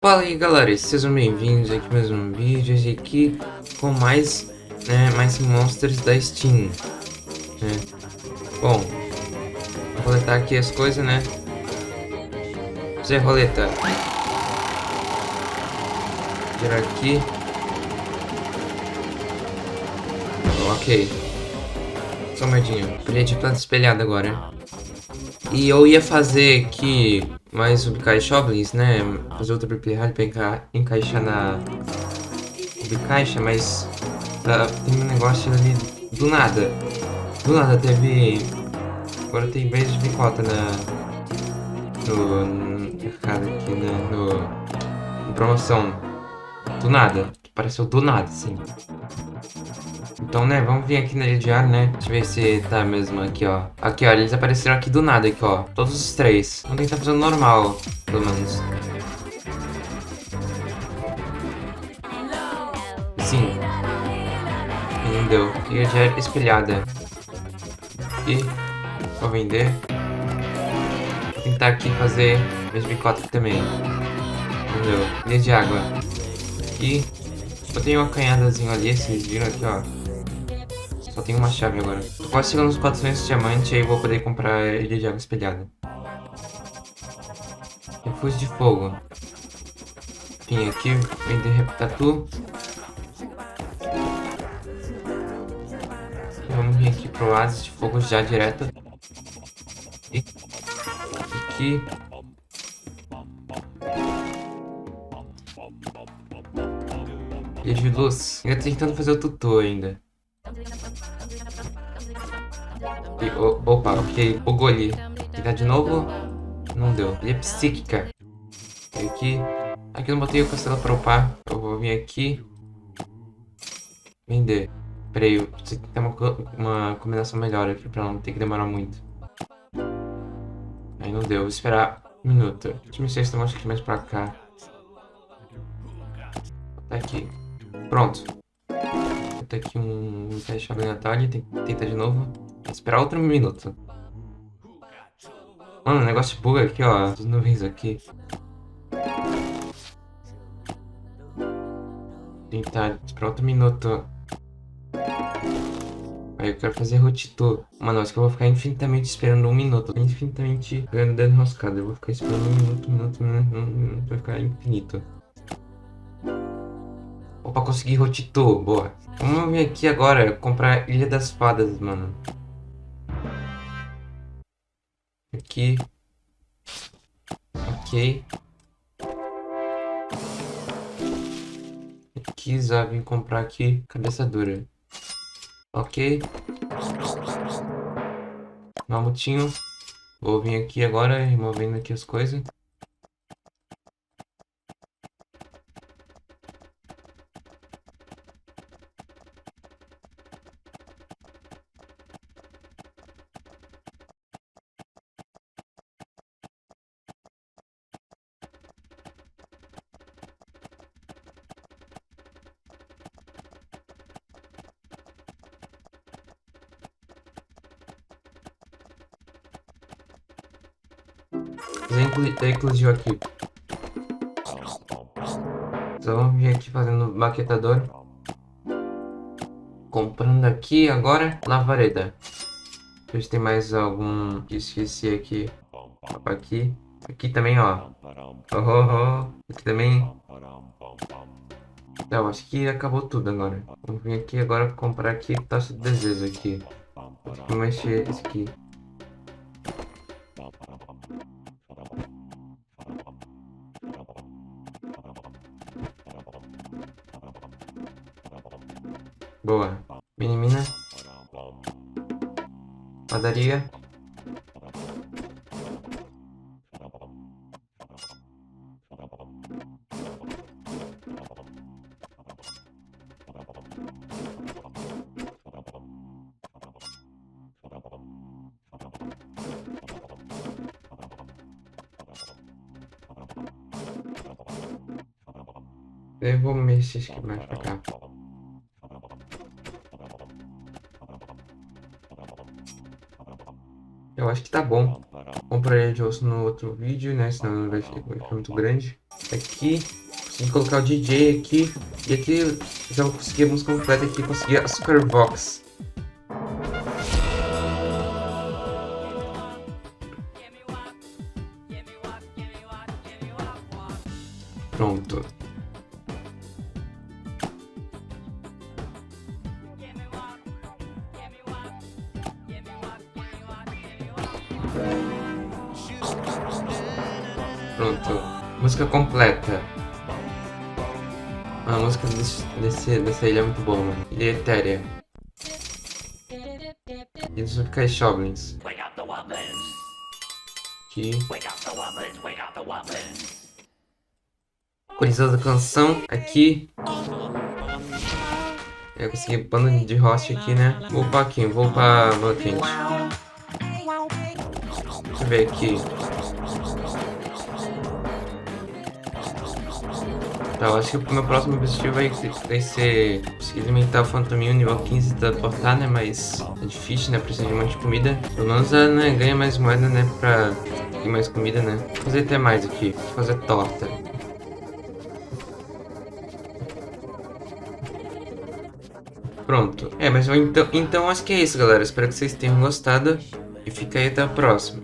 Fala aí galera, sejam bem-vindos aqui mais um vídeo aqui com mais monsters da Steam, né? Bom, vou coletar aqui as coisas, né? Zé Roleta, tirar aqui, ok, só moedinha, colher de planta espelhada agora. E eu ia fazer aqui mais um Shovels, né? Fazer outro Prepare pra encaixar na caixa, mas tem um negócio ali do nada. Do nada teve. Agora tem vez de bicota no mercado aqui, né? No promoção. Do nada. Apareceu do nada, sim. Então, né, vamos vir aqui na ilha de ar, né? Deixa eu ver se tá mesmo aqui, ó. Aqui, ó, eles apareceram aqui do nada, aqui, ó. Todos os três. Vamos tentar fazer o normal, pelo menos. Sim. Entendeu? Ilha de ar espelhada. E vou vender. Vou tentar aqui fazer vez de bicota aqui também. Entendeu? Ilha de água. E eu tenho uma canhadazinha ali, vocês viram aqui, ó. Só tenho uma chave agora. Tô quase chegando nos 400 diamantes, aí eu vou poder comprar ilha de água espelhada. Refúgio de fogo. Vim aqui, vender tatu. E vamos vir aqui pro oásis de fogo já direto. E aqui. Ilha de luz. Ainda tô tentando fazer o tutu ainda. E, opa, ok. Bugou ali. Tentar de novo. Não deu. Ilha psíquica. E aqui. Aqui eu não botei o castelo pra upar. Eu vou vir aqui. Vender. Peraí, eu preciso ter uma combinação melhor aqui pra não ter que demorar muito. Aí não deu. Vou esperar um minuto. Deixa eu ver se tem mais aqui mais pra cá. Tá aqui. Pronto. Vou ter aqui um teste aleatório. Tentar de novo. Vou esperar outro minuto. Mano, o negócio buga aqui, ó. As nuvens aqui. Tentar esperar outro minuto. Aí eu quero fazer root tour. Mano, acho que eu vou ficar infinitamente esperando um minuto. Infinitamente dando enroscada. Eu vou ficar esperando um minuto. Vai ficar infinito. Opa, consegui root tour. Boa. Vamos vir aqui agora comprar Ilha das Fadas, mano. Aqui. Ok. Aqui, já vim comprar aqui. Cabeça dura. Ok. Mamutinho. Vou vir aqui agora, removendo aqui as coisas. Já inclusive aqui. Só vamos vir aqui fazendo maquetador. Comprando aqui agora lavareda. Deixa eu ver se tem mais algum que esqueci aqui. Opa, aqui. Aqui também, ó. Aqui também. Então, acho que acabou tudo agora. Vamos vir aqui agora comprar aqui taxa de desejo aqui. Vou mexer esse aqui. Boa. Menina. Padaria. Eu vou mexer aqui mais pra cá. Eu acho que tá bom. Comprei de osso no outro vídeo, né? Senão não vai ficar muito grande. Aqui. Consegui colocar o DJ aqui. E aqui já vou conseguir a música completa aqui. Consegui a Super Vox. Pronto. Pronto. Música completa. A música dessa ilha é muito boa, mano. Ilha etérea. E dos Tropicais Shovelins. Aqui. Colisão da canção. Aqui. Eu consegui bando de host aqui, né? Vou upar aqui. Vou upar Lua Quente. Deixa eu ver aqui. Tá, eu acho que o meu próximo objetivo vai ser conseguir alimentar o Fantominho nível 15 da portar, né? Mas é difícil, né? Precisa de um monte de comida. Pelo menos né, ganha mais moeda, né? Pra ter mais comida, né? Vou fazer até mais aqui. Vou fazer torta. Pronto. Mas então acho que é isso, galera. Espero que vocês tenham gostado. E fica aí até a próxima.